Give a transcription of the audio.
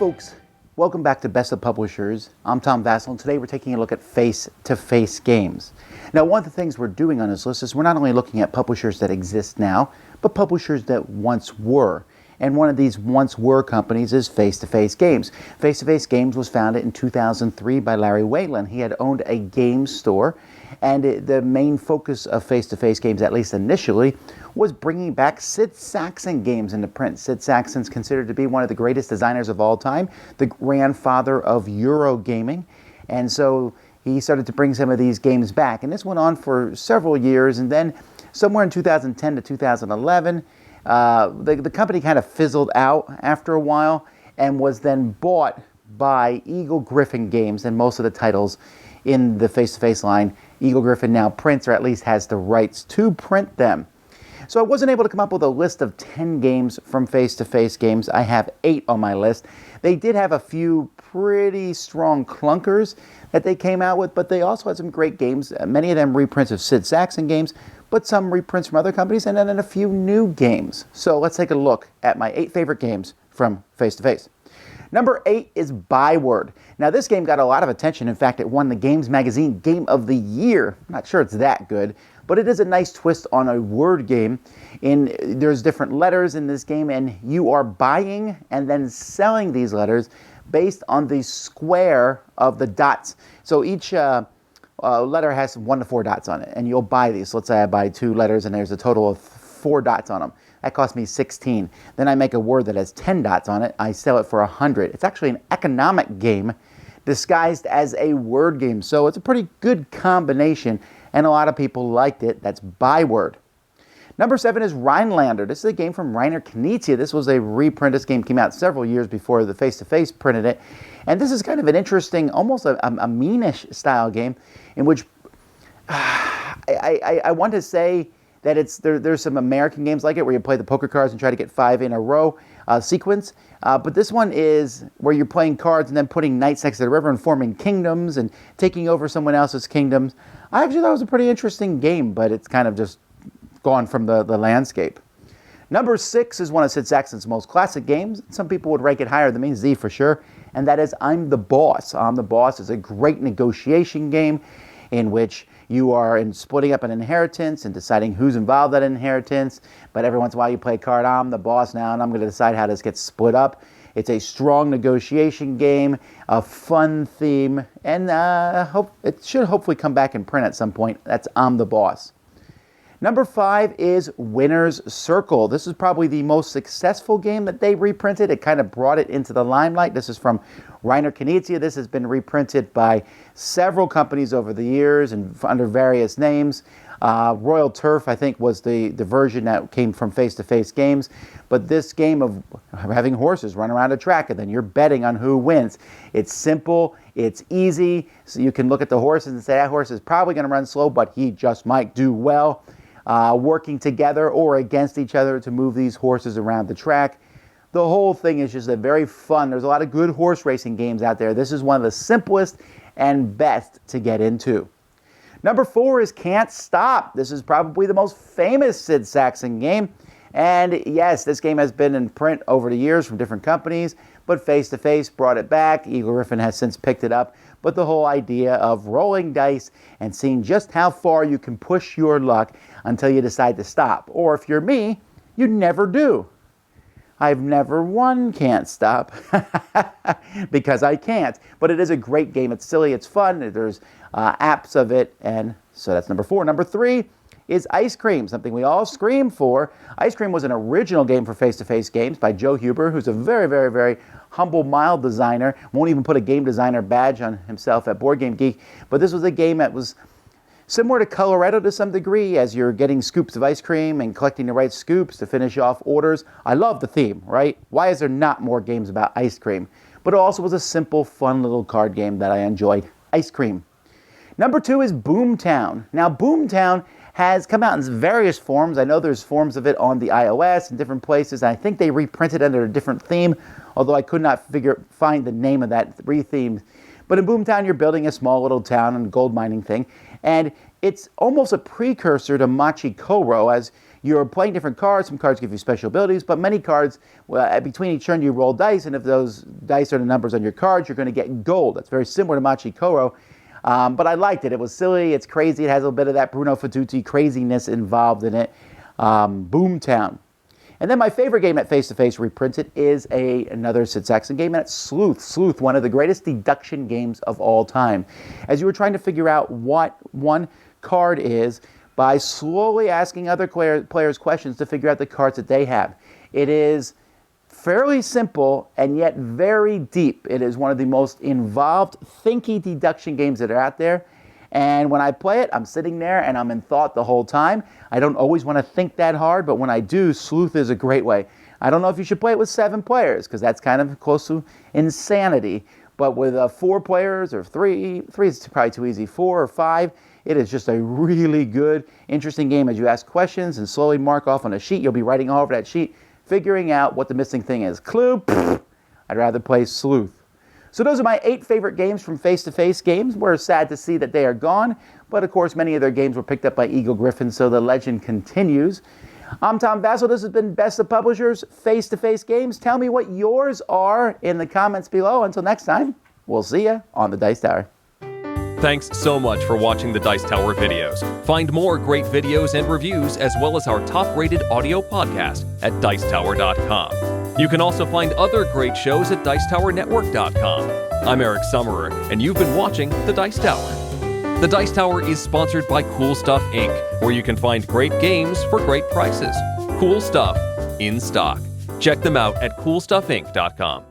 folks, welcome back to Best of Publishers. I'm Tom Vasel, and today we're taking a look at face-to-face games. Now, one of the things we're doing on this list is we're not only looking at publishers that exist now, but publishers that once were. And one of these once were companies is Face2Face Games. Face2Face Games was founded in 2003 by Larry Whalen. He had owned a game store, and the main focus of Face2Face Games, at least initially, was bringing back Sid Sackson games into print. Sid Sackson's considered to be one of the greatest designers of all time, the grandfather of Eurogaming, and so he started to bring some of these games back. And this went on for several years, and then somewhere in 2010 to 2011, the company kind of fizzled out after a while and was then bought by Eagle Gryphon Games, and most of the titles in the Face2Face line, Eagle Gryphon now prints, or at least has the rights to print them. So I wasn't able to come up with a list of 10 games from Face2Face Games. I have 8 on my list. They did have a few pretty strong clunkers that they came out with, but they also had some great games. Many of them reprints of Sid Sackson games, but some reprints from other companies, and then a few new games. So let's take a look at my 8 favorite games from Face2Face. Number 8 is Byword. Now, this game got a lot of attention. In fact, it won the Games Magazine Game of the Year. I'm not sure it's that good, but it is a nice twist on a word game. There's different letters in this game, and you are buying and then selling these letters based on the square of the dots. So each letter has 1 to 4 dots on it, and you'll buy these. So let's say I buy 2 letters, and there's a total of 4 dots on them. That cost me 16. Then I make a word that has 10 dots on it. I sell it for 100. It's actually an economic game disguised as a word game. So it's a pretty good combination, and a lot of people liked it. That's Byword. Number 7 is Rhinelander. This is a game from Reiner Knizia. This was a reprint. This game came out several years before the Face2Face printed it. And this is kind of an interesting, almost a meanish style game in which I want to say that there's some American games like it where you play the poker cards and try to get 5 in a row sequence. But this one is where you're playing cards and then putting knights next to the river and forming kingdoms and taking over someone else's kingdoms. I actually thought it was a pretty interesting game, but it's kind of just gone from the landscape. Number 6 is one of Sid Sackson's most classic games. Some people would rank it higher than me, Z for sure, and that is I'm the Boss. I'm the Boss is a great negotiation game in which you are splitting up an inheritance and deciding who's involved in that inheritance. But every once in a while you play a card, I'm the boss now, and I'm going to decide how this gets split up. It's a strong negotiation game, a fun theme, and it should hopefully come back in print at some point. That's I'm the Boss. Number 5 is Winner's Circle. This is probably the most successful game that they reprinted. It kind of brought it into the limelight. This is from Reiner Knizia. This has been reprinted by several companies over the years and under various names. Royal Turf, I think, was the version that came from Face2Face Games. But this game of having horses run around a track and then you're betting on who wins. It's simple. It's easy. So you can look at the horses and say, that horse is probably going to run slow, but he just might do well. Working together or against each other to move these horses around the track. The whole thing is just very fun. There's a lot of good horse racing games out there. This is one of the simplest and best to get into. Number 4 is Can't Stop. This is probably the most famous Sid Sackson game. And yes, this game has been in print over the years from different companies, but Face2Face brought it back. Eagle Gryphon has since picked it up. But the whole idea of rolling dice and seeing just how far you can push your luck until you decide to stop. Or if you're me, you never do. I've never won Can't Stop because I can't. But it is a great game. It's silly. It's fun. There's apps of it. And so that's number 4. Number 3 is Ice Cream, something we all scream for. Ice Cream was an original game for Face2Face Games by Joe Huber, who's a very, very, very humble, mild designer. Won't even put a game designer badge on himself at Board Game Geek. But this was a game that was similar to Colorado to some degree, as you're getting scoops of ice cream and collecting the right scoops to finish off orders. I love the theme, right? Why is there not more games about ice cream? But it also was a simple, fun little card game that I enjoyed. Ice Cream. Number 2 is Boomtown. Now, Boomtown has come out in various forms. I know there's forms of it on the iOS and different places. I think they reprinted under a different theme, although I could not find the name of that re-theme. But in Boomtown, you're building a small little town and gold mining thing, and it's almost a precursor to Machi Koro, as You're playing different cards. Some cards give you special abilities, but many cards, between each turn, you roll dice, and if those dice are the numbers on your cards, you're going to get gold. That's very similar to Machi Koro. But I liked it. It was silly. It's crazy. It has a little bit of that Bruno Fatucci craziness involved in it. Boomtown. And then my favorite game at Face2Face reprinted is another Sid Saxon game, and it's Sleuth. Sleuth, one of the greatest deduction games of all time. As you were trying to figure out what one card is by slowly asking other players questions to figure out the cards that they have. It is fairly simple and yet very deep. It is one of the most involved, thinky deduction games that are out there. And when I play it, I'm sitting there and I'm in thought the whole time. I don't always want to think that hard, but when I do, Sleuth is a great way. I don't know if you should play it with 7 players, because that's kind of close to insanity. But with 4 players, or 3 is probably too easy, 4 or 5, it is just a really good, interesting game. As you ask questions and slowly mark off on a sheet, you'll be writing all over that sheet, figuring out what the missing thing is. Clue, I'd rather play Sleuth. So those are my 8 favorite games from Face2Face Games. We're sad to see that they are gone, but of course many of their games were picked up by Eagle Griffin, so the legend continues. I'm Tom Vasel. This has been Best of Publishers, Face2Face Games. Tell me what yours are in the comments below. Until next time, we'll see you on the Dice Tower. Thanks so much for watching the Dice Tower videos. Find more great videos and reviews, as well as our top-rated audio podcast at Dicetower.com. You can also find other great shows at Dicetowernetwork.com. I'm Eric Summerer, and you've been watching The Dice Tower. The Dice Tower is sponsored by Cool Stuff Inc., where you can find great games for great prices. Cool stuff in stock. Check them out at CoolStuffInc.com.